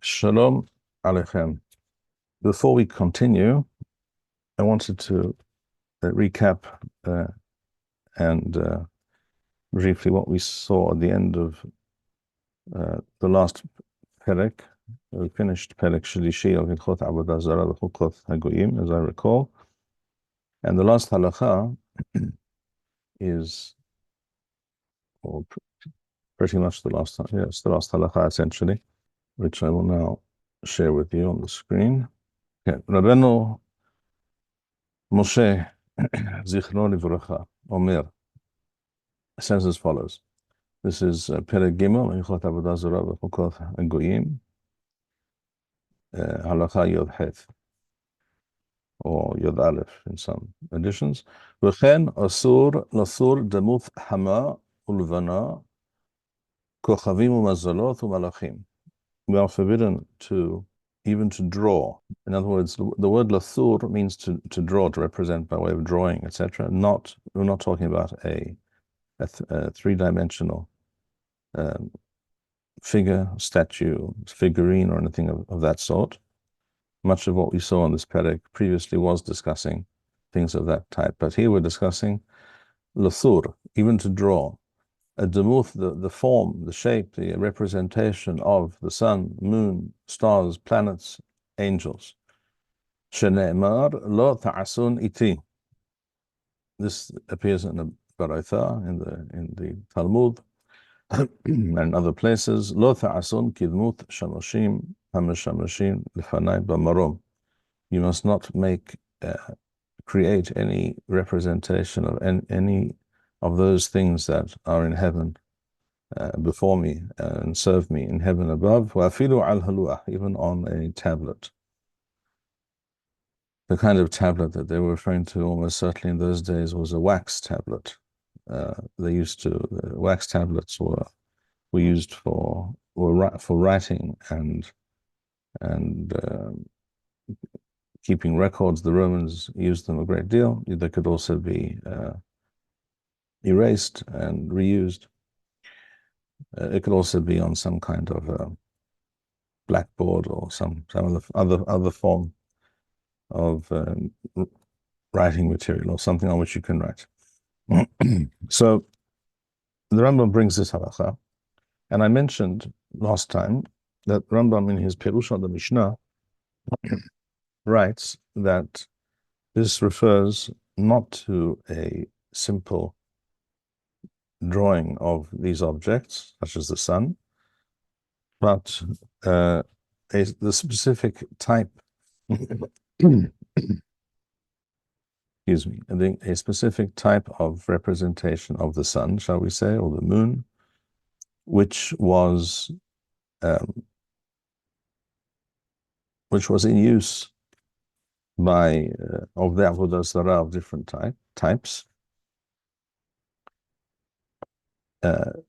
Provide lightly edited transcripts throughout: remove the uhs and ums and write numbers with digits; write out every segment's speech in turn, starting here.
Shalom Aleichem. Before we continue, I wanted to recap and briefly what we saw at the end of the last perek. We finished perek Judicial of Hilchot Avodah, Zarah, Hilchot Hagoyim, as I recall. And the last halakha is, or pretty much the last, yes, the last halakha essentially, which I will now share with you on the screen. Okay. Rabbeinu Moshe Zichro Livracha Omer says as follows. This is Perek Gimel, Hilchot Avodah Zarah v'Chukot Hagoyim, Halakha Yod Het, or Yod Aleph in some editions. V'chen asur lasur demuth hama ulvana kochavim u'mazalot u'malachim. We are forbidden to even to draw. In other words, the word lasur means to draw, to represent by way of drawing, etc. We're not talking about a three-dimensional figure, statue, figurine, or anything of that sort. Much of what we saw on this perek previously was discussing things of that type, but here we're discussing lasur, even to draw. A demuth, the form, the shape, the representation of the sun, moon, stars, planets, angels. Shene'emar lo ta'asun iti. This appears in the Bar-Hayim, in the Talmud, and other places. Lo ta'asun kidmut shamashim hamashamashim lefanai b'marom. You must not create any representation of any of those things that are in heaven before me and serve me in heaven above. Wa'afilu al haluah, even on a tablet. The kind of tablet that they were referring to almost certainly in those days was a wax tablet. Wax tablets were used for writing and keeping records. The Romans used them a great deal. They could also be erased and reused. It could also be on some kind of blackboard or some other form of writing material or something on which you can write. So the Rambam brings this halakha, and I mentioned last time that Rambam in his Perush on the Mishneh writes that this refers not to a simple drawing of these objects, such as the sun, but the specific type, excuse me, a specific type of representation of the sun, shall we say, or the moon, which was in use by of the Avodah Zarah of different types.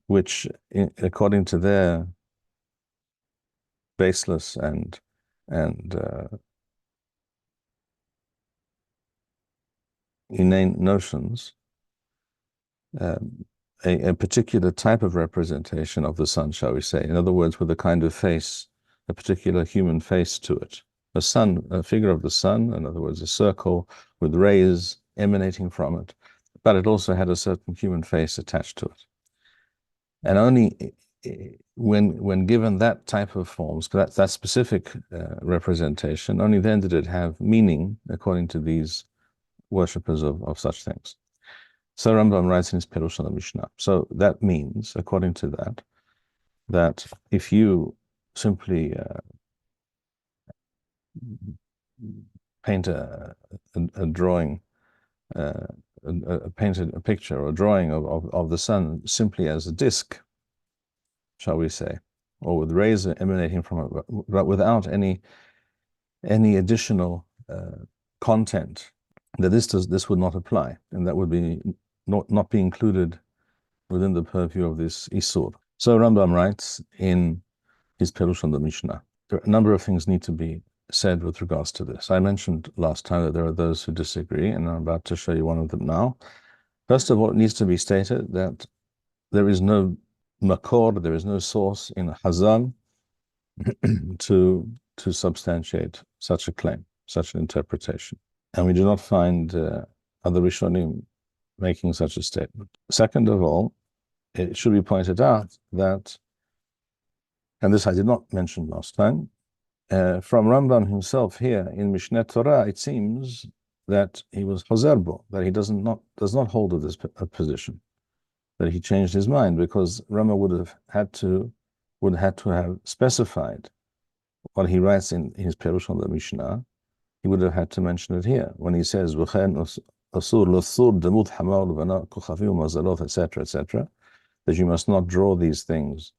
Which, according to their baseless and inane notions, a particular type of representation of the sun, shall we say, in other words, with a kind of face, a particular human face to it. A figure of the sun, in other words, a circle with rays emanating from it, but it also had a certain human face attached to it. And only when given that type of forms, that specific representation, only then did it have meaning according to these worshippers of such things. So Rambam writes in his Perush on the Mishneh. So that means, according to that if you simply paint a drawing, painted a picture or a drawing of the sun simply as a disk, shall we say, or with rays emanating from it, but without any additional content, that this would not apply, and that would be not be included within the purview of this isur. So Rambam writes in his Perush on the Mishneh, a number of things need to be said with regards to this. I mentioned last time that there are those who disagree, and I'm about to show you one of them now. First of all, it needs to be stated that there is no makor, there is no source in Hazal to substantiate such a claim, such an interpretation. And we do not find other Rishonim making such a statement. Second of all, it should be pointed out that, and this I did not mention last time, from Rambam himself here in Mishneh Torah, it seems that he was Hozerbo, that he does not hold of this position, that he changed his mind, because Rambam would have had to have specified what he writes in his Perush on the Mishnah. He would have had to mention it here when he says asur lasur demut hamal v'ana kuchafim mazalot, etc., that you must not draw these things.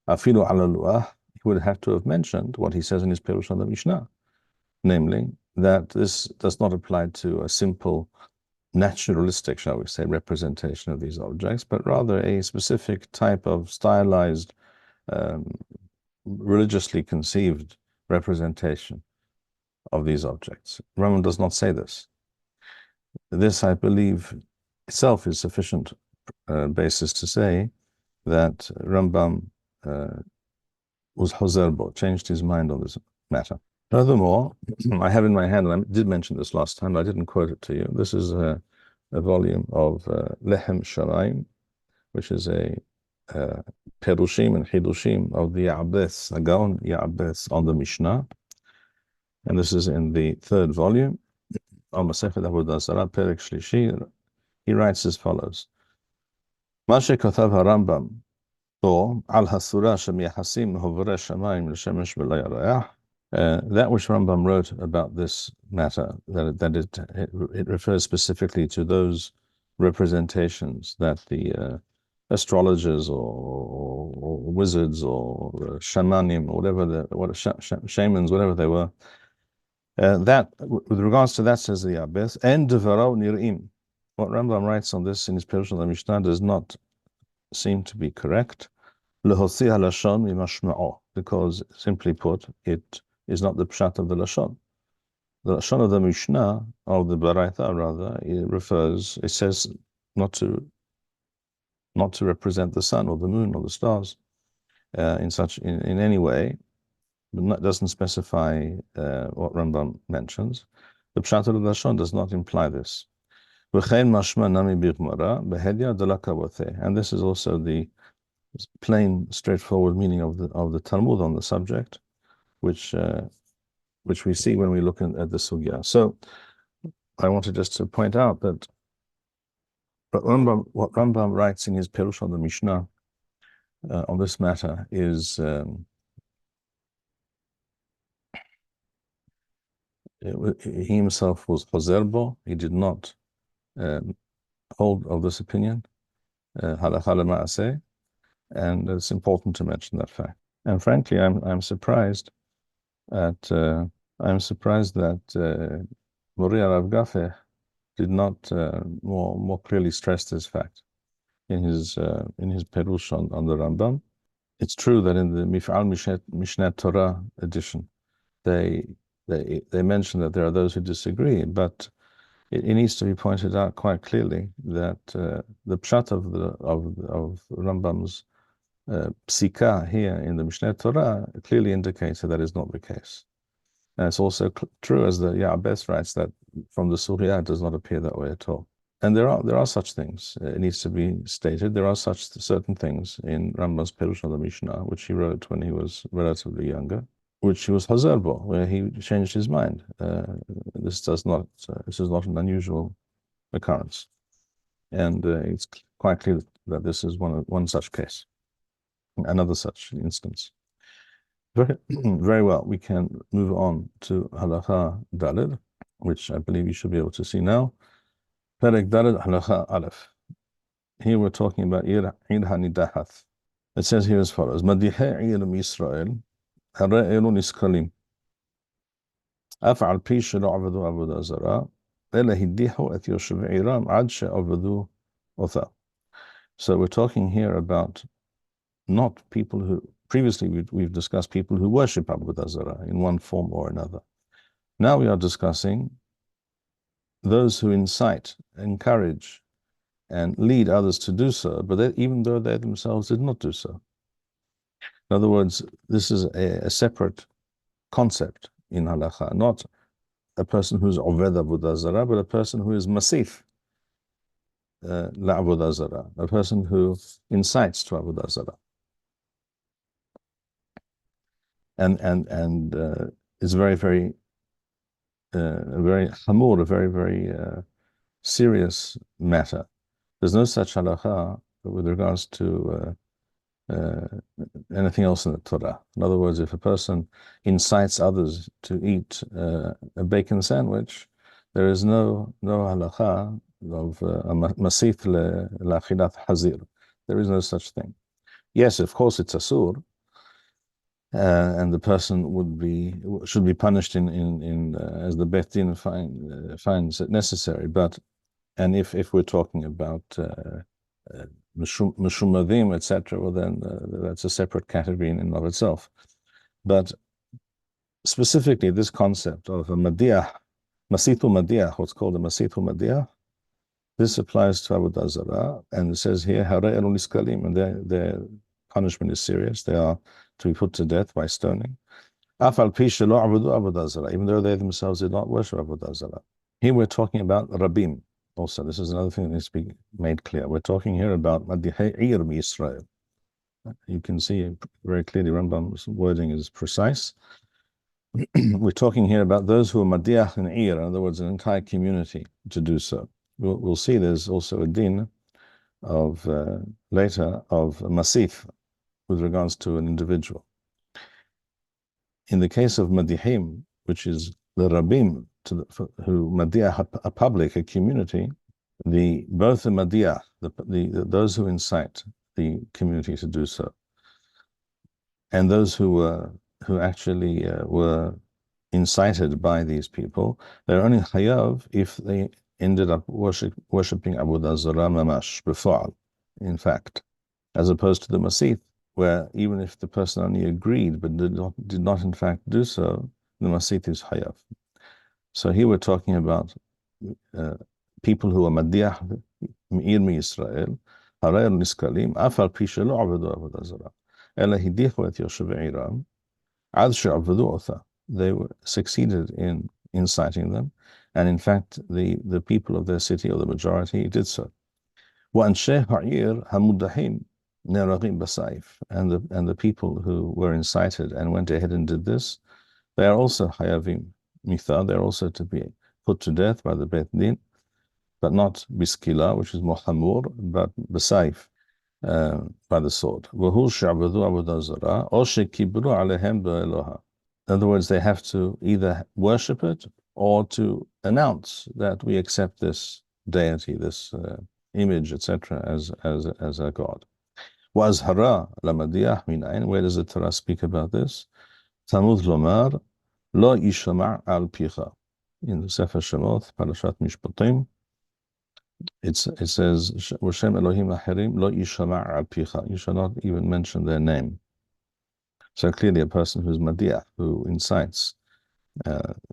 Afilu ala luah. He would have to have mentioned what he says in his Perush on the Mishnah, namely that this does not apply to a simple naturalistic, shall we say, representation of these objects, but rather a specific type of stylized, religiously conceived representation of these objects. Rambam does not say this. This, I believe, itself is sufficient basis to say that Rambam was Hozerbo, changed his mind on this matter. Furthermore, I have in my hand, and I did mention this last time, I didn't quote it to you. This is a volume of Lechem Shamayim, which is a Perushim and Hidushim of the Ya'abes, Agaon Ya'abes on the Mishnah. And this is in the third volume, on Masechet Avodah Zarah, Perek Shlishi. He writes as follows: Mashe Kotav HaRambam, Al Hasura Shem Yahasim Hovre Shamayim L'Shemesh V'Lo Yarayach. That which Rambam wrote about this matter, that it refers specifically to those representations that the astrologers or wizards or shamanim or whatever shamans, whatever they were, that with regards to that, says the Abbas, and devaro nir'im. What Rambam writes on this in his Perush on the Mishnah does not seem to be correct, because simply put, it is not the pshat of the lashon. The lashon of the Mishnah, or the Baraita rather, it says not to represent the sun or the moon or the stars in any way, but doesn't specify what Rambam mentions. The pshat of the lashon does not imply this. And this is also the plain, straightforward meaning of the Talmud on the subject, which we see when we look at the sugya. So I wanted just to point out that what Rambam writes in his Perush on the Mishnah on this matter is he himself was Hozerbo. He did not hold of this opinion, halakha l'ma'aseh, and it's important to mention that fact. And frankly, I'm surprised that Mori Rav Gafeh did not more clearly stress this fact in his Perush on the Rambam. It's true that in the Mif'al Mishneh Torah edition, they mention that there are those who disagree, but it needs to be pointed out quite clearly that the pshat of Rambam's psika here in the Mishneh Torah clearly indicates that that is not the case. And it's also true, as the Ya'abes writes, that from the Surya it does not appear that way at all. And there are such things. It needs to be stated. There are such certain things in Rambam's Perush on the Mishnah, which he wrote when he was relatively younger, which he was Hozerbo, where he changed his mind. This is not an unusual occurrence, and it's quite clear that this is one such case, another such instance. Very well. We can move on to Halakha Daled, which I believe you should be able to see now. Perek Daled Halakha Aleph. Here we're talking about Ir Hanidahath. It says here as follows: Madihei Ir Yisrael. Hara'elu niskalim. Af'al pi shelo avadu avodah zarah, ela hiddihu et yoshev Iram ad she'avadu otha. So we're talking here about not people who, previously we've discussed people who worship avodah zarah in one form or another. Now we are discussing those who incite, encourage, and lead others to do so, but even though they themselves did not do so. In other words, this is a separate concept in halacha, not a person who's oved avodah zarah, but a person who is masif la avodah zarah, a person who incites to avodah zarah, and is very hamur, a very serious matter. There's no such halacha with regards to anything else in the Torah. In other words, if a person incites others to eat a bacon sandwich, there is no halacha of masith lachilat hazir. There is no such thing. Yes, of course, it's asur, and the person should be punished in as the Beit Din finds it necessary. And if we're talking about Meshumadim, etc., well, then that's a separate category in and of itself. But specifically, this concept of a madiyah, masithu madiyah, what's called a masithu madiyah, this applies to avodah zarah, and it says here, harei niskalim, and their punishment is serious. They are to be put to death by stoning. Afal pi shelo avodu avodah zarah, even though they themselves did not worship avodah zarah. Here we're talking about rabim. Also, this is another thing that needs to be made clear. We're talking here about Madihei Israel. You can see very clearly Rambam's wording is precise. We're talking here about those who are Madiach and Ir, in other words, an entire community to do so. We'll see there's also a din of later of Masif with regards to an individual. In the case of Madihim, which is the Rabim, who Madiah, a public, a community, both the Madiah, those who incite the community to do so, and those who actually were incited by these people, they're only chayav if they ended up worshipping avodah zarah mamash b'fa'al, in fact, as opposed to the masith, where even if the person only agreed but did not in fact do so, the masith is chayav. So here we're talking about people who are madiyah me'ir Yisrael, harei niskalim, afal pi shelo avodu avodah zarah, ela hidichu et yoshevei iram, ad she'avodu otha. They succeeded in inciting them, and in fact, the people of their city, or the majority, did so. Wa'anshei ha'ir hamudahim neragim b'saif, and the people who were incited and went ahead and did this, they are also hayavim mitha. They're also to be put to death by the Beit Din, but not biskila, which is more hamur, but b'saif, by the sword. V'hu she'avodu avodah zarah, or she'kibru alehem be'eloha. In other words, they have to either worship it or to announce that we accept this deity, this image, etc., as a god. Wa'azhara lamadiyah minayin. Where does the Torah speak about this? Tamud lomar lo yishama' al picha. In the Sefer Shemot, Parashat Mishpatim, it says, "V'shem Elohim acherim lo yishama' al picha." You shall not even mention their name. So clearly, a person who's madiyah, who incites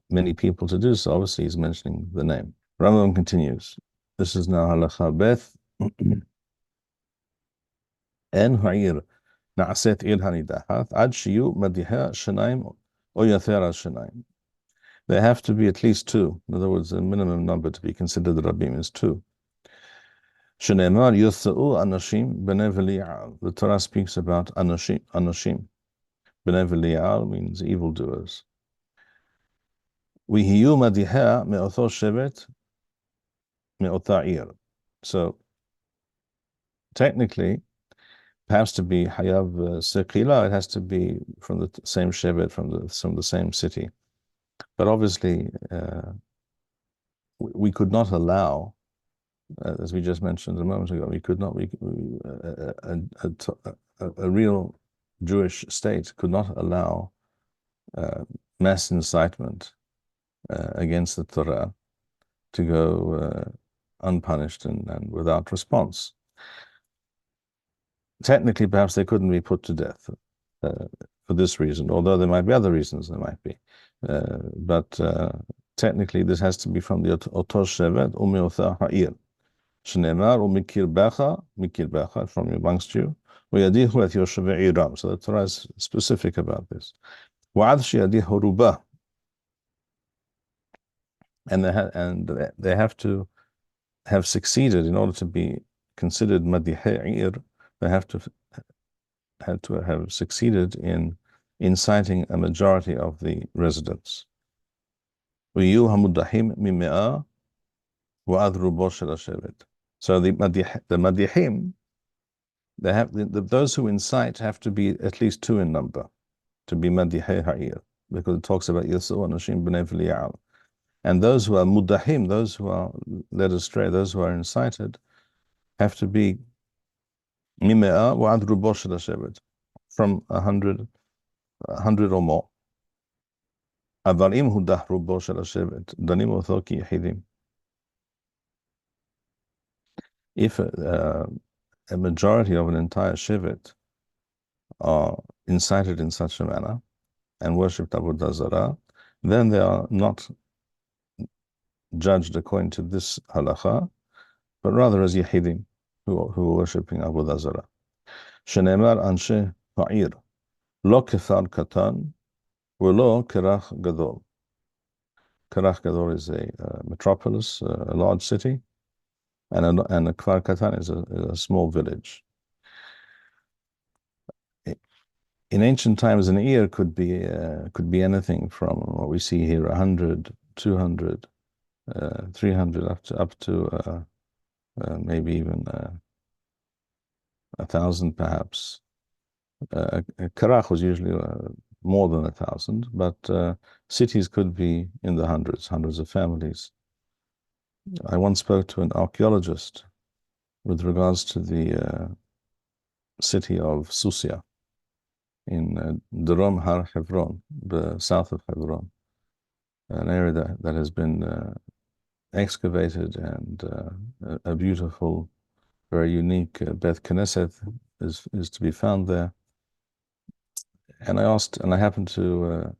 many people to do so, obviously he's mentioning the name. Rambam continues. This is now halacha beth. En ha'ir na'aset il hanidahat ad shiyu madiha shanaim o yater al shanaim. There have to be at least two. In other words, the minimum number to be considered the rabim is two. Shenemar yutha'u anashim b'nei v'li'al. The Torah speaks about anashim. B'nei v'li'al means evildoers. V'hiyu madiha me'otho shevet me'otha ir. So technically, perhaps to be hayav sekila, it has to be from the same shevet, from the same city. But obviously, we could not allow, as we just mentioned a moment ago, we could not. A real Jewish state could not allow mass incitement against the Torah to go unpunished and without response. Technically, perhaps they couldn't be put to death for this reason, although there might be other reasons there might be. But technically, this has to be from the Otor Shevet Umeotha Ha'ir. Shneimar Umikir Becha, from amongst you, ويديه يوشب عيرام. So the Torah is specific about this. وعدش يديه رباه. And they have to have succeeded in order to be considered madihir. They have to have succeeded in inciting a majority of the residents. ويوها مدحيم ممئة وأذربوا شل الشبت. So the madihim, they have those who incite have to be at least 2 in number to be madihei ha'ir, because it talks about Yisur and Nashim b'nei V'liya'al. And those who are mudahim, those who are led astray, those who are incited, have to be mimea wa'ad rubosh shebet, from 100 or more. Avarim hudah rubosh shebet, danim othoki hidim. If a majority of an entire shevet are incited in such a manner and worshipped Avodah Zarah, then they are not judged according to this halacha, but rather as Yehidim, who are worshipping Avodah Zarah. Shenemar anshe ha'ir, lo kefar katan, v'lo kerach gadol. Kerach gadol is a metropolis, a large city, and a kfar katan is a small village. In ancient times, an ear could be anything from what we see here, 100, 200, 300, up to maybe even 1,000, perhaps. Karach was usually more than 1,000, but cities could be in the hundreds of families. I once spoke to an archaeologist with regards to the city of Susia in Darom Har Hebron, the south of Hebron, an area that has been excavated, and a beautiful, very unique Beth Knesset is to be found there. And I happened to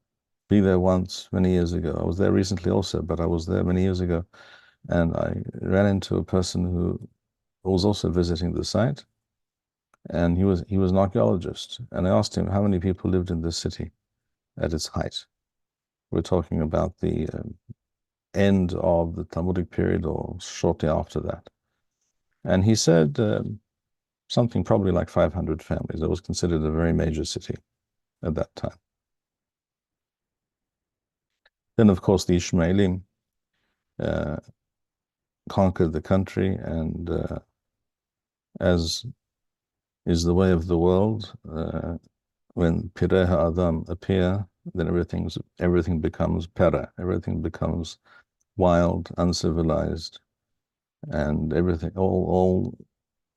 be there once many years ago. I was there recently also, but I was there many years ago, and I ran into a person who was also visiting the site, and he was an archaeologist. And I asked him how many people lived in this city at its height. We're talking about the end of the Talmudic period or shortly after that. And he said something probably like 500 families. It was considered a very major city at that time. Then, of course, the Ishmaelim conquered the country, and as is the way of the world, when Pireh Adam appear, then everything becomes pera, everything becomes wild, uncivilized, and everything, all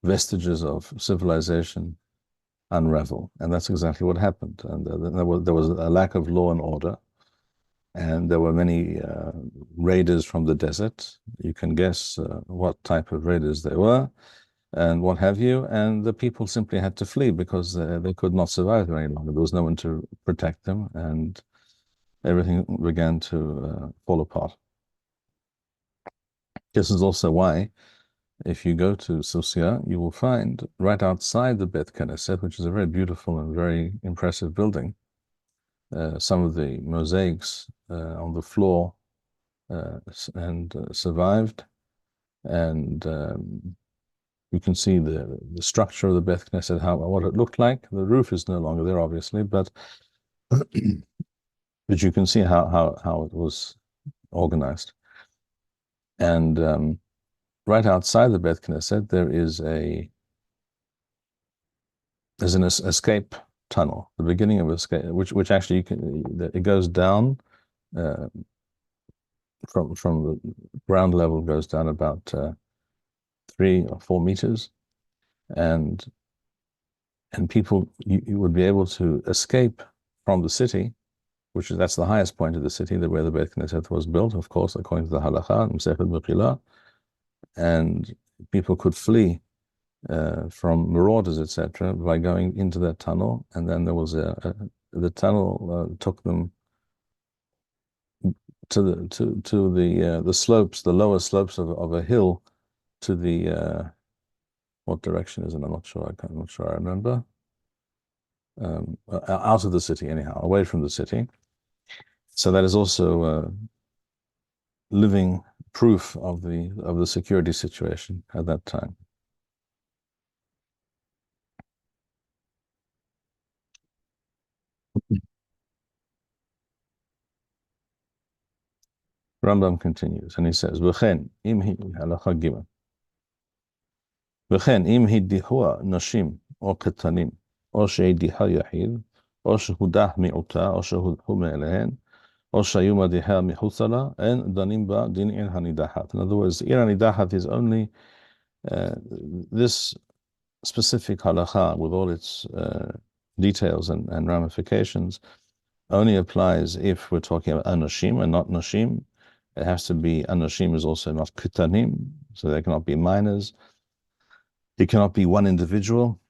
vestiges of civilization unravel. And that's exactly what happened. And there was a lack of law and order, and there were many raiders from the desert. You can guess what type of raiders they were and what have you. And the people simply had to flee because they could not survive there any longer. There was no one to protect them, and everything began to fall apart. This is also why, if you go to Susia, you will find right outside the Beth Knesset, which is a very beautiful and very impressive building, some of the mosaics on the floor survived, and you can see the structure of the Beth Knesset, what it looked like. The roof is no longer there, obviously, but but you can see how it was organized. And right outside the Beth Knesset, there's an escape tunnel, the beginning of escape, which actually it goes down from the ground level, goes down about 3 or 4 meters, and people, you would be able to escape from the city, that's the highest point of the city, where the Beit Knesset was built, of course, according to the Halacha, Masechet Mechila, and people could flee from marauders, etc., by going into that tunnel. And then there was the tunnel took them to the slopes, the lower slopes of a hill, to the What direction is it? I'm not sure. I'm not sure I remember. Out of the city, anyhow, away from the city. So that is also living proof of the security situation at that time. Rambam continues, and he says, "V'chen im halacha gimel. V'chen im hidihua nashim or ketanim or she'diha yahid or shehudah mi'uta or shehudah me'elehen or shayuma diha mi'husala and danim ba din in hanidahat." In other words, in hanidahat is only this specific halacha with all its details and ramifications only applies if we're talking about anashim and not nashim. It has to be, anashim is also not kitanim, so they cannot be minors. It cannot be one individual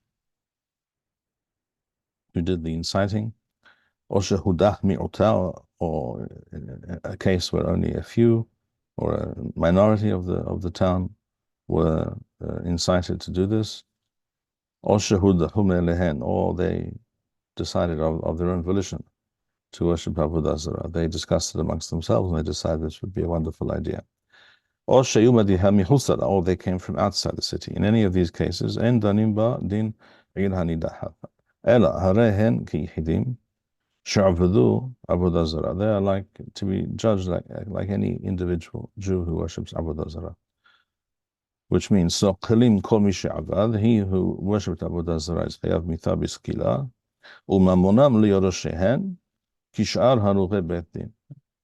who did the inciting, or shehudah mi'uta, or a case where only a few or a minority of the town were incited to do this, or shehudah lehen, or they decided of their own volition to worship Avodah Zarah. They discussed it amongst themselves and they decided this would be a wonderful idea. Or or they came from outside the city. In any of these cases, en danim ba din ir hanidahat. Ela harehen ki hidim she'avadu Avodah Zarah. They are like to be judged like any individual Jew who worships Avodah Zarah. Which means, so kalim kol mi she'avad, he who worshipped Avodah Zarah is chayav mitah b'skila, u'mamonam liyoroshen kishar haruche bet din.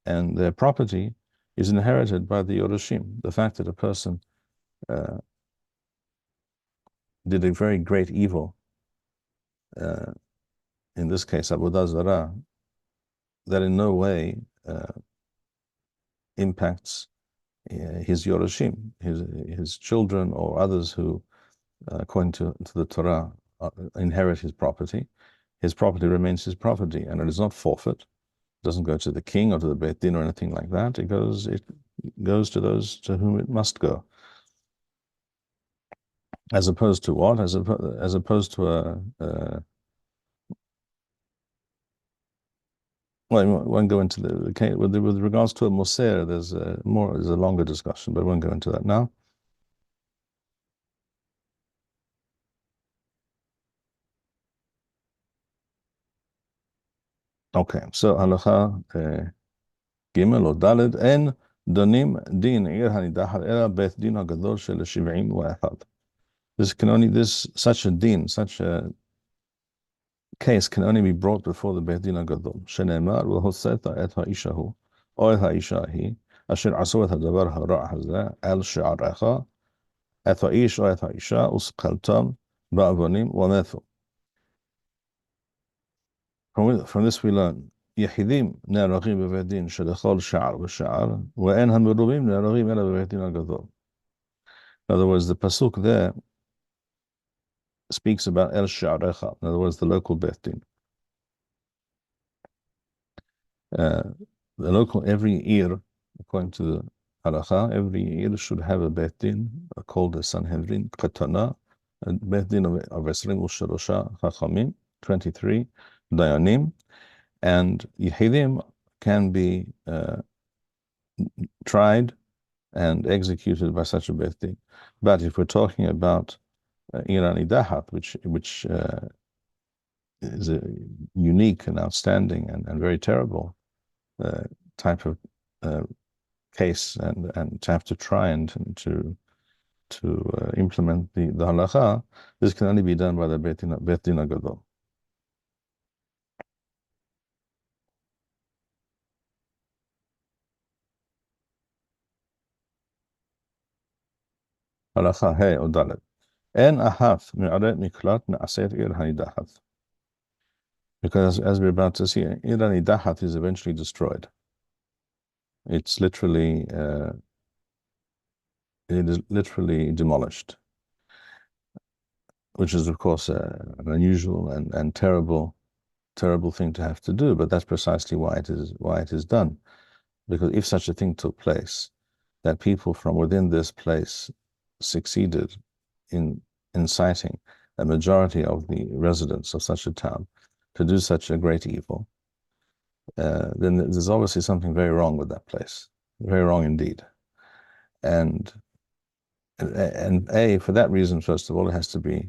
And their property is inherited by the Yorushim. The fact that a person did a very great evil, in this case, Avodah Zarah, that in no way impacts his Yorushim, his children or others who, according to the Torah, inherit his property. His property remains his property, and it is not forfeit. It doesn't go to the king or to the Beit Din or anything like that. It goes to those to whom it must go. As opposed to what? As opposed to well, I won't go into the case with regards to a moser. There's a longer discussion, but I won't go into that now. Okay, so halacha gimel or daled en donim din ir hanidahat ela beit din hagadol shel 71. Such a din, such a case can only be brought before the Beit Din HaGadol. Shenemar v'hoseta et ha'ishahu or et ha'ishahi asher asu et ha'davar ha'ra' hazeh el she'arecha et ha'ish or et ha'isha usqaltam ba'avonim wa'methu. From this we learn יחידים נהרגים בבית דין שלכל שער ושער ואין המרובים נהרגים אלא בבית דין הגדול. In other words, the pasuk there speaks about El Sha'arecha, in other words, the local Beit Din. Every Ir, according to the halacha, every Ir should have a Beit Din called a Sanhedrin, Qatana, a Beit Din of Esrim Usharosha Chachamim, 23 Dayanim, and Yehidim can be tried and executed by such a Beit Din. But if we're talking about Irani Dahat, which is a unique and outstanding and very terrible type of case, and to have to try and to implement the halacha, this can only be done by the Beit Din HaGadol. Halacha Hey or Dalet. En ahaf mi'aret miklat na'aset ir hanidahat. Because as we're about to see, Ir hanidahat is eventually destroyed. It's literally demolished, which is of course an unusual and terrible thing to have to do. But that's precisely why it is done. Because if such a thing took place, that people from within this place succeeded in inciting a majority of the residents of such a town to do such a great evil, then there's obviously something very wrong with that place, very wrong indeed. And for that reason, first of all, it has to be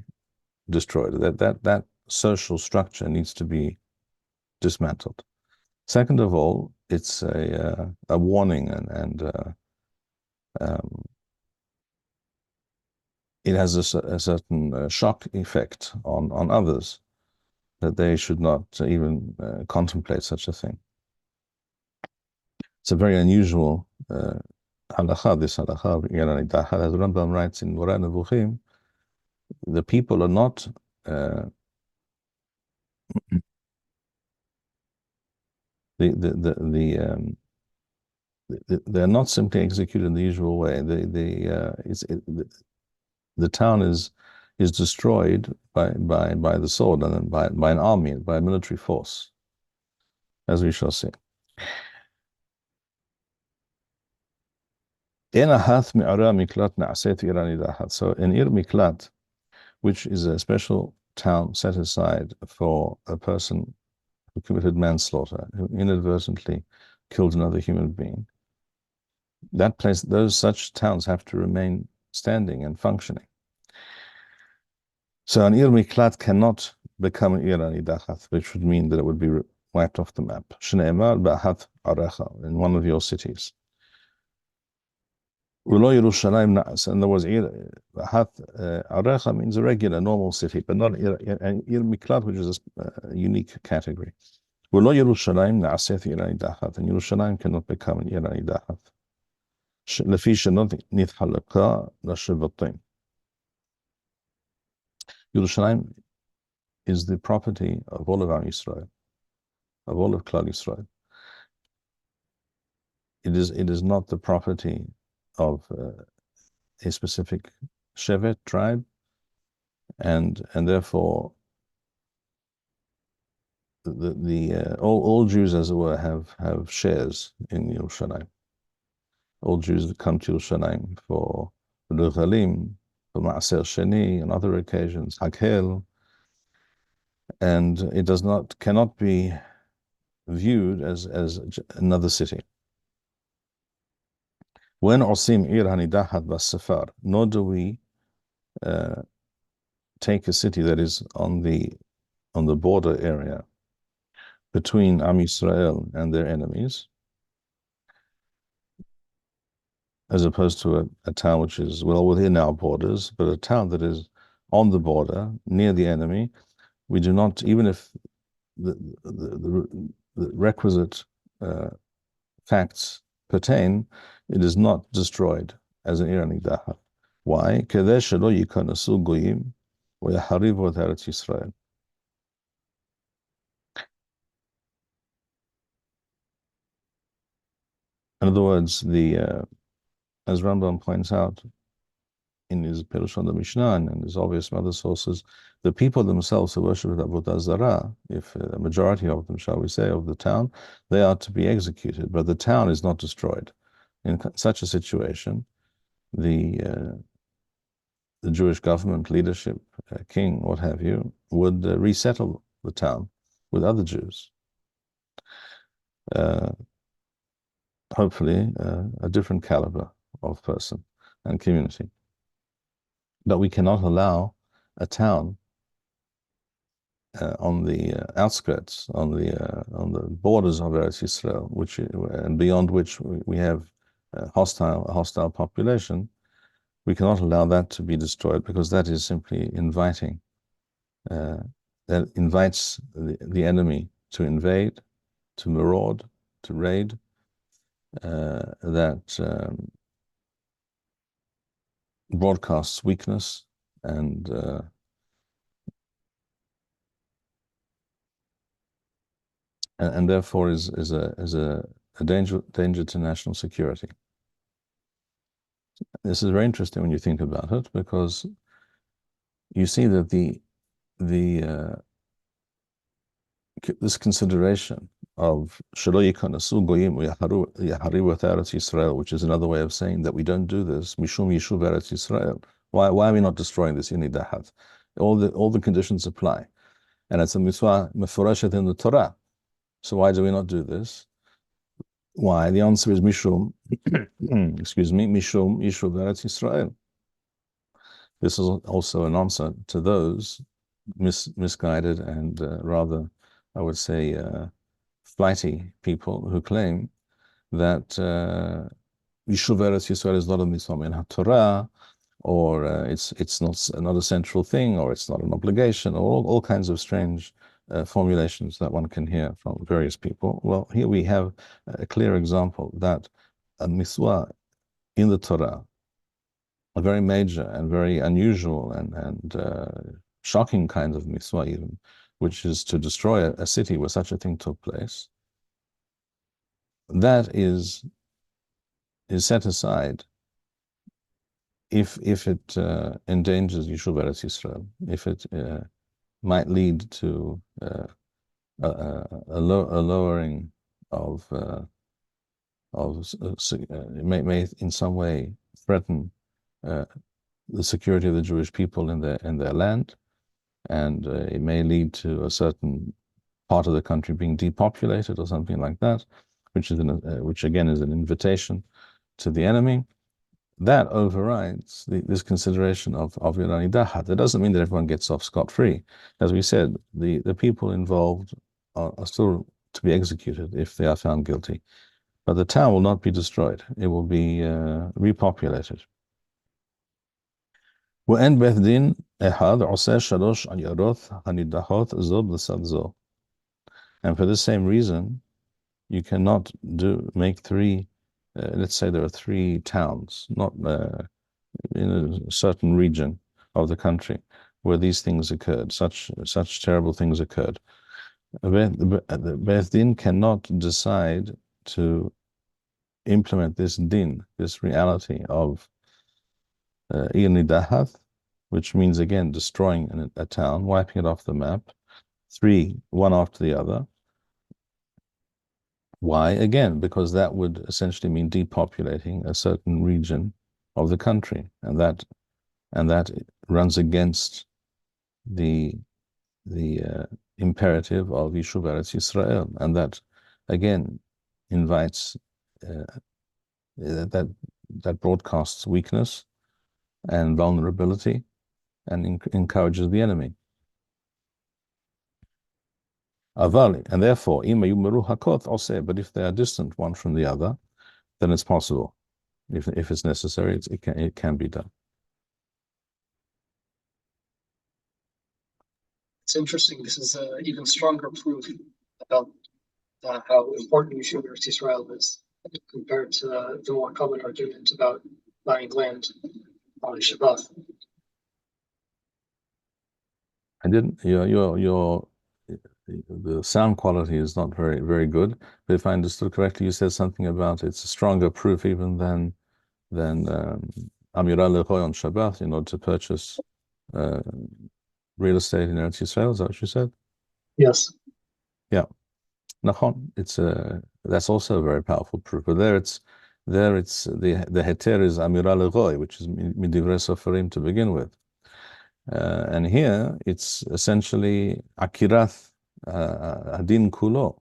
destroyed. That social structure needs to be dismantled. Second of all, it's a warning, and it has a certain shock effect on others, that they should not even contemplate such a thing. It's a very unusual halakha, this halakha, as Rambam writes in Moreh Nevuchim, the people are not they're not simply executed in the usual way. The town is destroyed by the sword, and then by an army, by a military force, as we shall see. So in Ir Miklat, which is a special town set aside for a person who committed manslaughter, who inadvertently killed another human being, that place, such towns have to remain standing and functioning. So an Ir Miklat cannot become an Ir Nidachat, which would mean that it would be wiped off the map. Shne'emar ba'ahat arecha, in one of your cities. Ulo Yerushalayim Na'as, and there was Ba'ahat arecha means a regular, normal city, but not an Ir Miklat, which is a unique category. Ulo Yerushalayim Na'aset Ir Nidachat, and Yerushalayim cannot become an Ir Nidachat. Lefi shenot nithalaka l'shevatim. Yerushalayim is the property of all of Am Yisrael, of all of Klal Yisrael. It is not the property of a specific shevet tribe, and therefore all Jews, as it were, have shares in Yerushalayim. All Jews that come to Yerushalayim for L'Chalim, for Ma'aser Sheni, and other occasions, Hakhel, and it cannot be viewed as another city. When Osim Ir Hanidahat Bas-Safar, nor do we take a city that is on the border area between Am Yisrael and their enemies, as opposed to a town which is well within our borders, but a town that is on the border, near the enemy. We do not, even if the requisite facts pertain, it is not destroyed as an Ir Nidachat. Why? Kedei shelo yikanasu goyim v'yaharivu et Eretz Yisrael. In other words, as Rambam points out in his Perush on the Mishneh and his obvious other sources, the people themselves who worship at Avodah Zarah, if a majority of them, shall we say, of the town, they are to be executed, but the town is not destroyed. In such a situation, the Jewish government, leadership, king, what have you, would resettle the town with other Jews. Hopefully, a different caliber of person and community. But we cannot allow a town on the outskirts, on the borders of Eretz Yisrael, and beyond which we have a hostile population. We cannot allow that to be destroyed, because that is simply inviting. That invites the enemy to invade, to maraud, to raid. That broadcasts weakness and therefore is a danger to national security. This is very interesting when you think about it, because you see that this consideration of Shilo yikanasu goyim v'yaharivu et Eretz Yisrael, which is another way of saying that we don't do this, mishum yishuv Eretz Yisrael, Why are we not destroying this Yinidahat? All the conditions apply. And it's a mitzvah meforashet in the Torah. So why do we not do this? Why? The answer is Mishum, excuse me, Mishum Yishuv Eretz Yisrael. This is also an answer to those misguided and rather, I would say, flighty people who claim that Yishuv Eretz Yisrael is not a mitzvah in HaTorah, or it's not a central thing, or it's not an obligation, or all kinds of strange formulations that one can hear from various people. Well, here we have a clear example that a mitzvah in the Torah, a very major and very unusual and shocking kind of mitzvah even, which is to destroy a city where such a thing took place, that is set aside if it endangers Yishuv Eretz Yisrael, if it might lead to a lowering of it may in some way threaten the security of the Jewish people in their land, and it may lead to a certain part of the country being depopulated or something like that, which again is an invitation to the enemy. That overrides this consideration of Yirani Dahat. That doesn't mean that everyone gets off scot-free. As we said, the people involved are still to be executed if they are found guilty. But the town will not be destroyed. It will be repopulated. And for the same reason, you cannot make three, let's say there are three towns, not in a certain region of the country where these things occurred, such terrible things occurred. The Beth Din cannot decide to implement this din, this reality of Nidahath, which means again destroying a town, wiping it off the map, three, one after the other. Why? Again, because that would essentially mean depopulating a certain region of the country, and that runs against the imperative of Yishuv Eretz Yisrael, and that again invites that broadcasts weakness and vulnerability and encourages the enemy. And therefore, but if they are distant one from the other, then it's possible. If it's necessary, it can be done. It's interesting. This is even stronger proof about how important Yishuv Eretz Yisrael is compared to the more common argument about buying land on Shabbat. I didn't. The sound quality is not very, very good. But if I understood correctly, you said something about it's a stronger proof even than Amira Lechoy on Shabbat in order to purchase real estate in Eretz Yisrael. Is that what you said? Yes. Yeah. Machon. That's also a very powerful proof. But there it's the heter is Amira Lechoy, which is midivrei sofarim to begin with. And here it's essentially akirath adin kulo.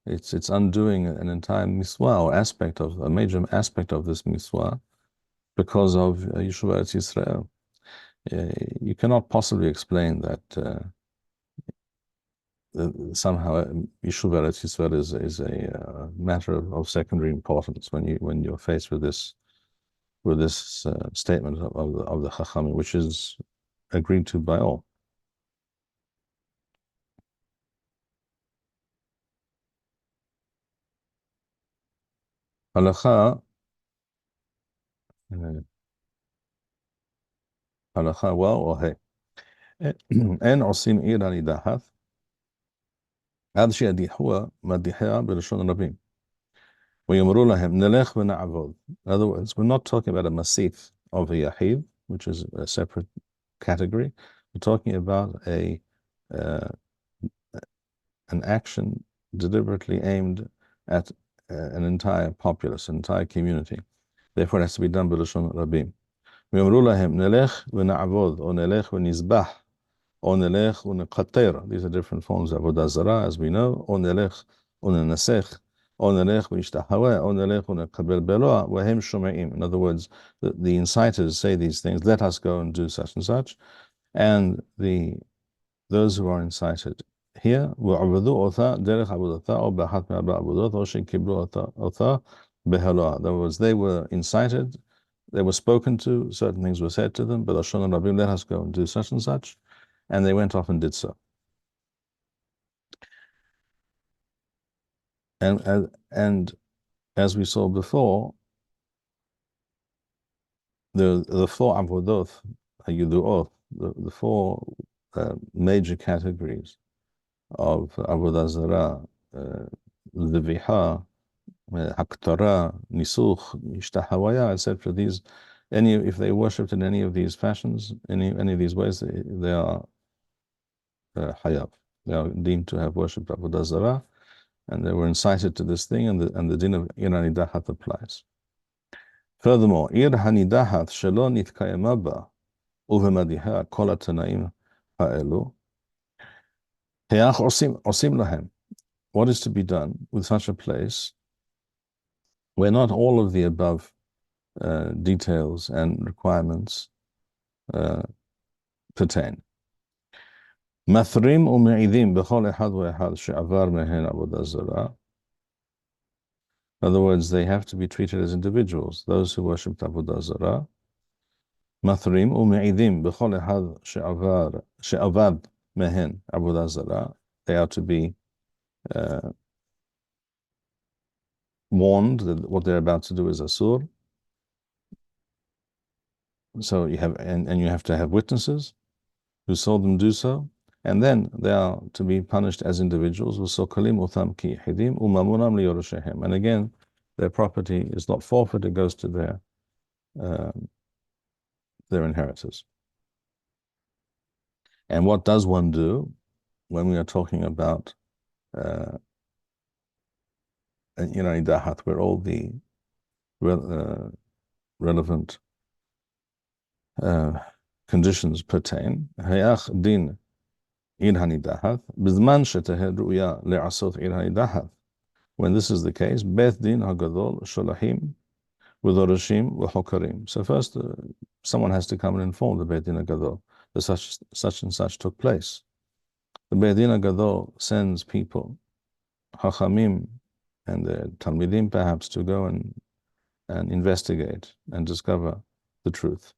It's undoing an entire mitzvah or a major aspect of this mitzvah because of Yishuv Eretz Yisrael. You cannot possibly explain that somehow Yishuv Eretz Yisrael is a matter of secondary importance when you're faced with this statement of the Chachamim, which is agreed to by all. Halacha well or hey. אין עושים עיר הנידחת עד שידיחוה מדיחיה בלשון רבים. ויאמרו להם נלך ונעבוד. In other words, we're not talking about a masif of a yahid, which is a separate category. We're talking about an action deliberately aimed at an entire populace, an entire community. Therefore, it has to be done b'lashon rabim. ויאמרו להם, נלך ונעבוד, או נלך ונזבח, או נלך ונקטר. These are different forms of Avodah Zarah, as we know. או נלך וננסך, או נלך ונשתחווה, או נלך ונקבל בלוע, והם שומעים. In other words, the inciters say these things, let us go and do such and such, and those who are incited here, ועבדו אותה דרך עבודתה, או באחת מארבע עבודות, או שקיבלו אותה בהלואה. In other words, they were incited, they were spoken to, certain things were said to them, but Lashon Rabim, let us go and do such and such, and they went off and did so. And as we saw before, the four avodot, the four major categories of Avodah Zarah, Leviha, Haktara, Nisuch, Ishtahawaya, etc. These, if they worshipped in any of these fashions, any of these ways, they are Hayav. They are deemed to have worshipped Avodah Zarah, and they were incited to this thing, and the din of Ir Hanidahat applies. Furthermore, Ir Hanidahat Shelo Nitkayema Ba Uvemadiha Kol HaTanaim Ha'elu Heach Osim Lahem. What is to be done with such a place where not all of the above details and requirements pertain? Mathrim u'me'idim b'chol echad ve'echad she'avar mehen avodah zarah. In other words, they have to be treated as individuals, those who worshipped avodah zarah. Mathrim u'me'idim b'chol echad she'avar mehen avodah zarah. They are to be warned that what they're about to do is asur. So you have, and you have to have witnesses who saw them do so, and then they are to be punished as individuals. And again, their property is not forfeit; it goes to their inheritors. And what does one do when we are talking about Idahat, where all the relevant conditions pertain? Hayach din Ir Hanidahat, bizman sheteheh ru'ya le'asot Ir Hanidahat. When this is the case, Beth Din Hagadol Sholahim V'Dorashim V'Hokarim. So first, someone has to come and inform the Beth Din Hagadol that such and such took place. The Beth Din Hagadol sends people, Hachamim and the Talmidim perhaps, to go and investigate and discover the truth.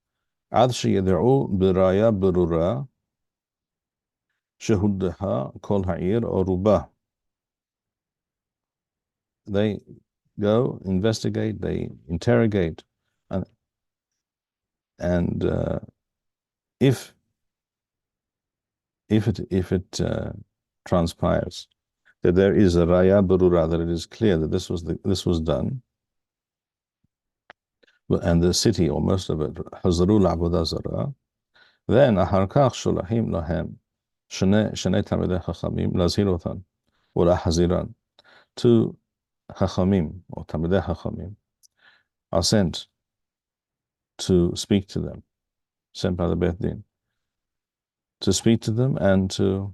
Ad sheyed'u b'raya berura shehuddeha kol ha'ir or rubah. They go, investigate, they interrogate, and if it transpires that there is a raya berura, that it is clear that this was done, and the city or most of it hazarul avodah zarah, then ahar kach sholahim lahem shnei talmidei chachamim lazhir otan or lahaziran. Two Chachamim or Talmidei Chachamim are sent to speak to them, sent by the Beth Din, to speak to them and to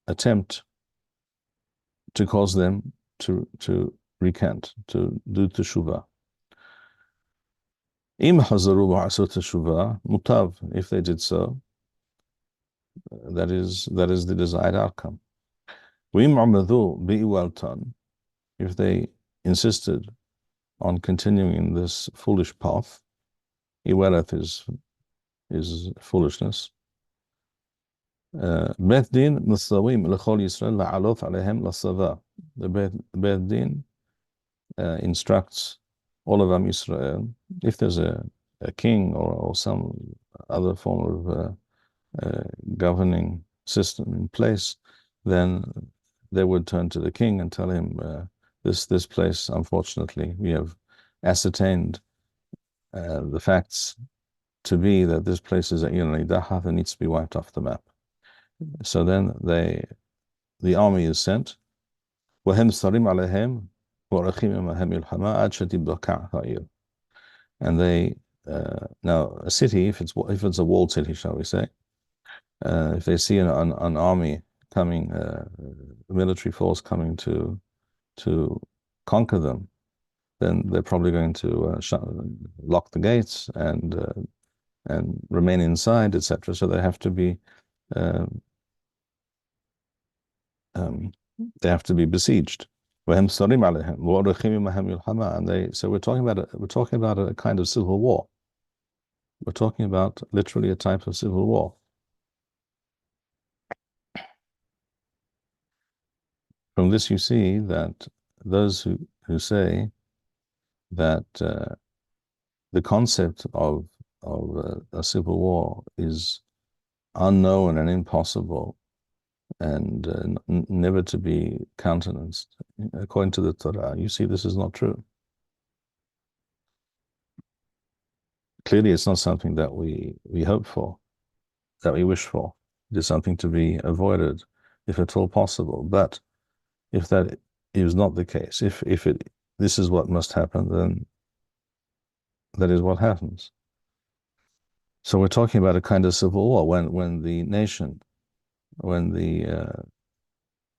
attempt to cause them to recant, to do teshuvah. Im hazaru v'asu teshuvah mutav. If they did so, that is the desired outcome. V'im amadu bi'iwaltan. If they insisted on continuing this foolish path, iwalat is foolishness. Beth Din musawim l'chol Yisrael la'alot alehem l'sava. The Beth Din instructs all of Am Yisrael, if there's a king or some other form of governing system in place, then they would turn to the king and tell him, this place, unfortunately, we have ascertained the facts to be that this place is at Idahat and needs to be wiped off the map. So then the army is sent, and they now a city, if it's a walled city, shall we say, if they see an army coming, a military force coming to conquer them, then they're probably going to lock the gates and remain inside, etc. So they have to be besieged. And so we're talking about a kind of civil war. We're talking about literally a type of civil war. From this, you see that those who say that the concept of a civil war is unknown and impossible and never to be countenanced, according to the Torah, you see this is not true. Clearly, it's not something that we hope for, that we wish for. It is something to be avoided, if at all possible. But if that is not the case, if this is what must happen, then that is what happens. So we're talking about a kind of civil war when the nation, when the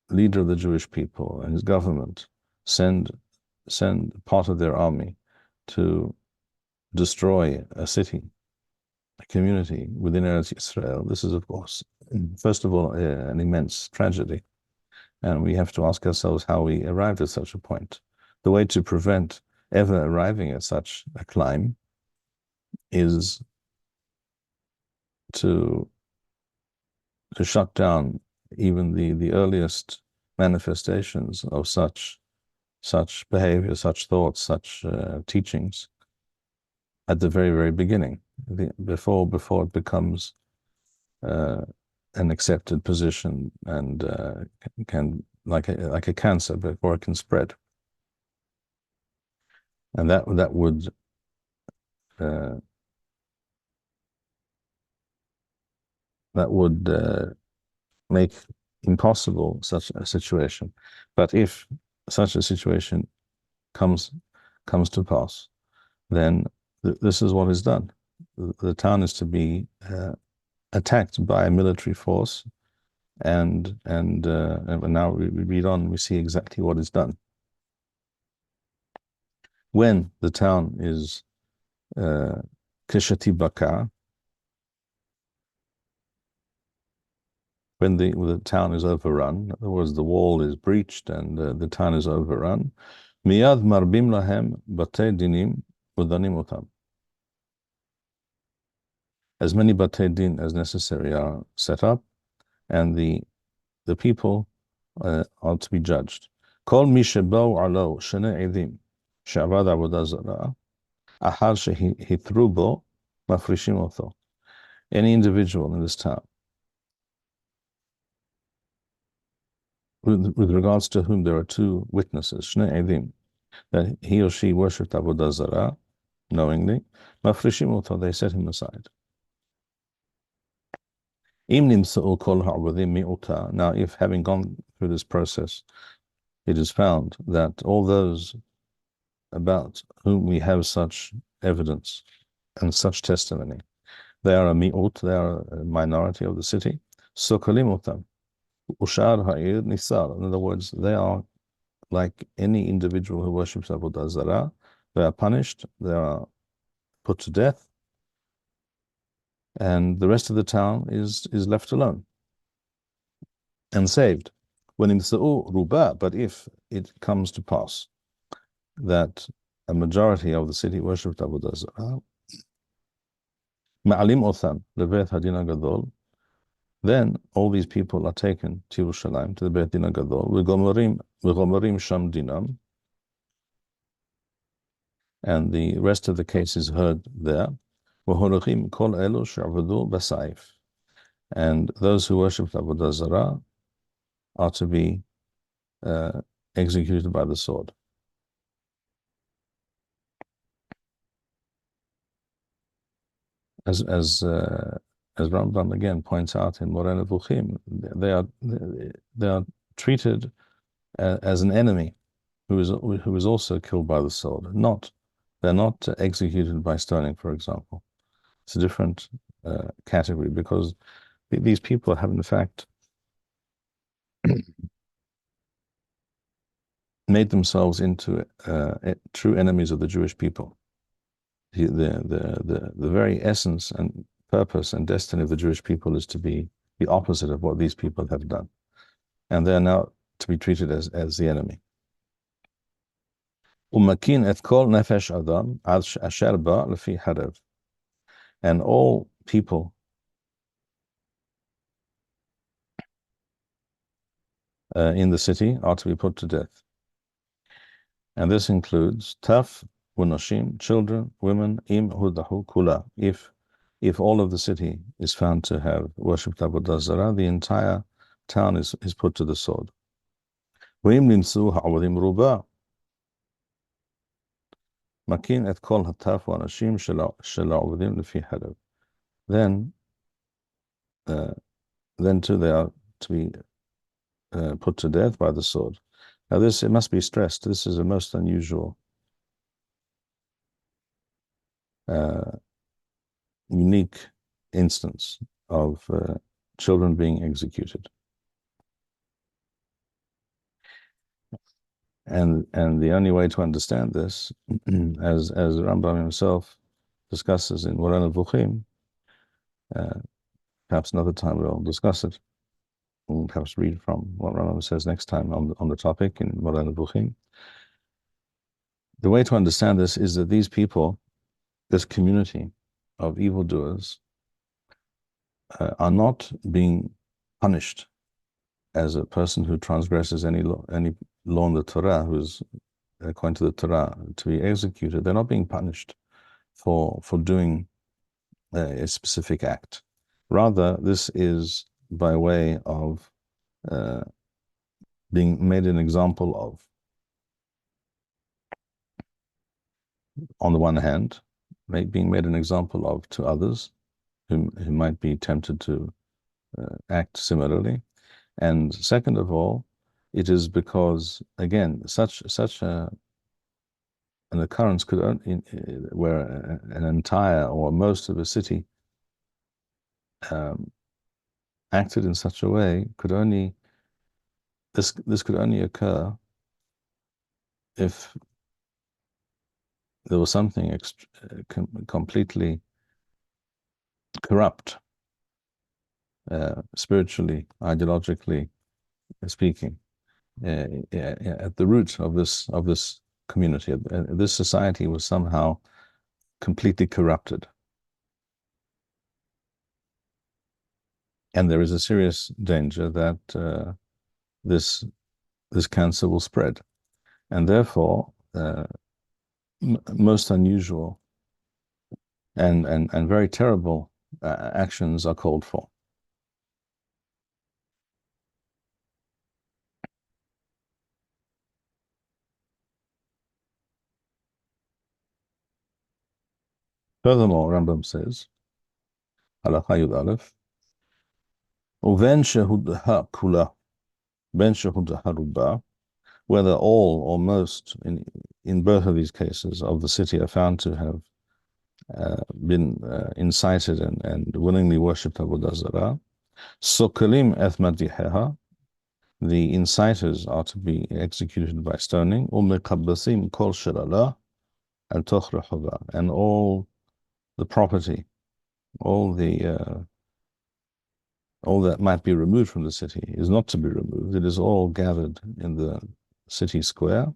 leader of the Jewish people and his government send part of their army to destroy a city, a community within Eretz Israel. This is, of course, first of all, an immense tragedy. And we have to ask ourselves how we arrived at such a point. The way to prevent ever arriving at such a climb is to shut down even the earliest manifestations of such behavior, such thoughts, such teachings at the very, very beginning, before it becomes an accepted position and can like a cancer before it can spread. And that would make impossible such a situation. But if such a situation comes to pass, then this is what is done. The town is to be attacked by a military force, and now we read on, we see exactly what is done. When the town is kishati baka, when the town is overrun, in other words, the wall is breached and the town is overrun, miyad marbim lahem batei dinim udanim otam. As many batei din as necessary are set up, and the people are to be judged. Kol mi shebau alo shnei edim she'avad avodah zarah achar shehithru bo mafrishim otho. Any individual in this town with regards to whom there are two witnesses, shnei edim, that he or she worshipped avodah zarah knowingly, mafrishim otho, they set him aside. Now, if having gone through this process, it is found that all those about whom we have such evidence and such testimony, they are a mi'ut, they are a minority of the city, sokalim otam, ushar ha'ir nisar. In other words, they are like any individual who worships avodah zarah. They are punished, they are put to death, and the rest of the town is left alone and saved. When imsa'u ruba, but if it comes to pass that a majority of the city worshipped avodah zarah, ma'alim otham levet hadin gadol, then all these people are taken to Yerushalayim, to the Beit Din Gadol, v'gomerim sham dinam, and the rest of the case is heard there. V'holachim kol elu she'avadu b'saif, and those who worshipped avodah zarah are to be executed by the sword. As Rambam again points out in Moreh Nevuchim, they are treated as an enemy who is also killed by the sword, not They're not executed by stoning, for example. It's a different category because these people have, in fact, made themselves into true enemies of the Jewish people. The very essence and purpose and destiny of the Jewish people is to be the opposite of what these people have done. And they're now to be treated as the enemy. And all people in the city are to be put to death. And this includes taf, unashim, children, women, im hudahu kula. If all of the city is found to have worshipped Avodah Zarah, the entire town is put to the sword. Makin et kol hataf anashim shela uvadim lefi hadav. Then too they are to be put to death by the sword. Now this, it must be stressed, this is a most unusual, unique instance of children being executed. And the only way to understand this, as Rambam himself discusses in Moreh Nevuchim, perhaps another time we'll discuss it. We'll perhaps read from what Rambam says next time on the topic in Moreh Nevuchim. The way to understand this is that these people, this community of evildoers, are not being punished as a person who transgresses any law in the Torah, who's according to the Torah to be executed. They're not being punished for doing a specific act. Rather, this is by way of being made an example of. On the one hand, being made an example of to others who might be tempted to act similarly. And second of all, it is because, again, such an occurrence could only, where an entire or most of a city acted in such a way, this could only occur if there was something completely corrupt, spiritually, ideologically speaking, at the root of this community. This society was somehow completely corrupted, and there is a serious danger that this cancer will spread, and therefore most unusual and very terrible actions are called for. Furthermore, Rambam says, Halacha Yud Aleph, Uven shehudha kula, ben shehudha ruba, whether all or most in both of these cases of the city are found to have been incited and willingly worshipped Avodah Zarah, sokelim eth madiheha, the inciters are to be executed by stoning, umekabasim kol shelala al toch rehova, and all the property, all that might be removed from the city is not to be removed. It is all gathered in the city square.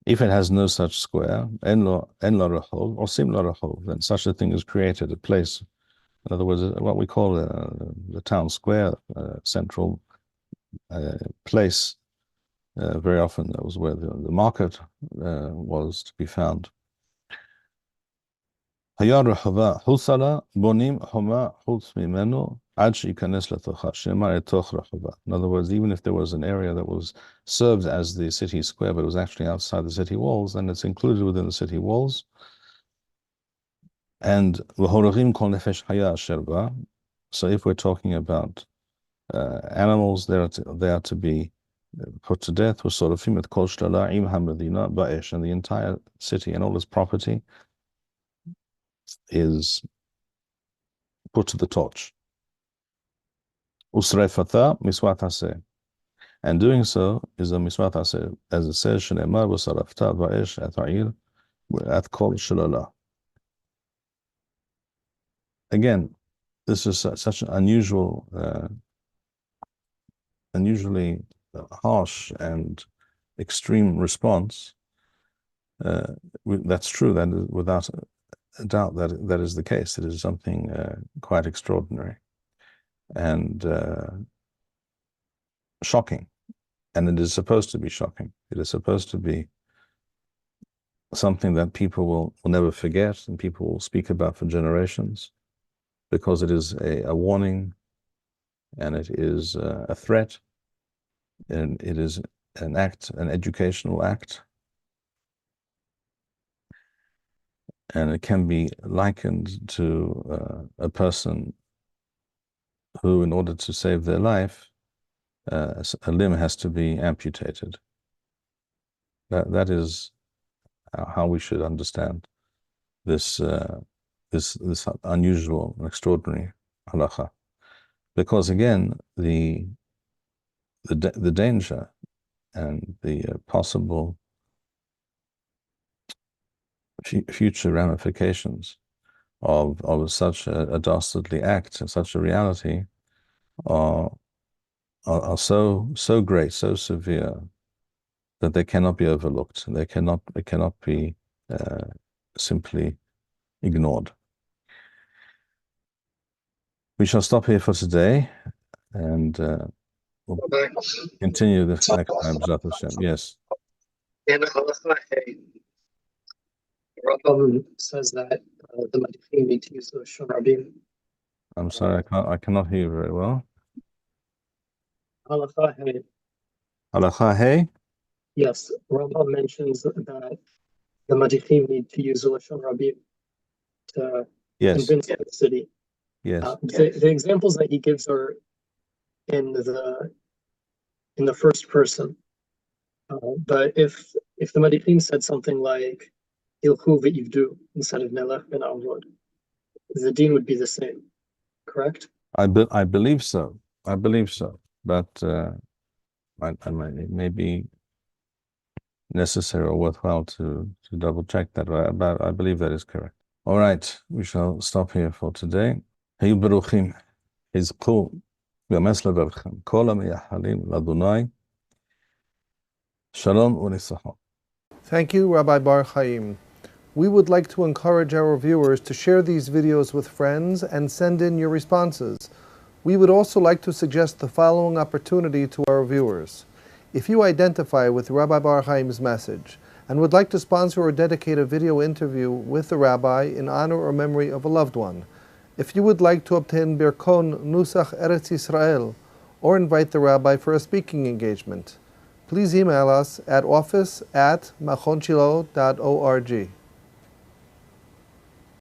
If it has no such square, en lo rehov or sim lo rehov, then such a thing is created, a place. In other words, what we call the town square, central place. Very often that was where the market was to be found. In other words, even if there was an area that was served as the city square, but it was actually outside the city walls, then it's included within the city walls. And so if we're talking about animals, they are to be put to death, وَصَرَفِيمَ كُلَّ شَلَاعِمْ هَمَدِينَ بَأَشْ, and the entire city and all its property is put to the torch. Usrefata miswat haseh, and doing so is a miswat haseh, as it says, Shneimar v'sarafta va'esh et ha'ir at kol shalala. Again, this is such an unusually harsh and extreme response. That's true. That is, without a doubt, that is the case. It is something quite extraordinary and shocking, and it is supposed to be shocking. It is supposed to be something that people will never forget and people will speak about for generations, because it is a warning, and it is a threat, and it is an act, an educational act, and it can be likened to a person who, in order to save their life, a limb has to be amputated. That is how we should understand this this unusual and extraordinary halakha, because again the danger and the possible future ramifications of such a dastardly act and such a reality are so great, so severe, that they cannot be overlooked. They cannot be simply ignored. We shall stop here for today, and we'll continue this next time. B'ezrat Hashem. Yes. In Halacha Hey, Rambam says that the Madhifim need to use the Shon Rabim. I'm sorry, I cannot hear you very well. Halacha Hey. Halacha Hey? Yes, Rambam mentions that the Madhifim need to use the Shon Rabim to convince the city. Yes. The examples that he gives are in the first person. But if the Madhifim said something like Hilchot v'ivdu instead of Nelech and Avod, the deen would be the same, correct? I believe so. I believe so. But it may be necessary or worthwhile to double check that. But I believe that is correct. All right, we shall stop here for today. Hey Baruchim, Hizku, v'misled v'chem, kol ha'meyachalim l'Adonai, Shalom u'nitzachon. Thank you, Rabbi Bar-Hayim. We would like to encourage our viewers to share these videos with friends and send in your responses. We would also like to suggest the following opportunity to our viewers. If you identify with Rabbi Bar-Hayim's message and would like to sponsor or dedicate a video interview with the rabbi in honor or memory of a loved one, if you would like to obtain Birkon Nusach Eretz Yisrael or invite the rabbi for a speaking engagement, please email us at office@machonshilo.org.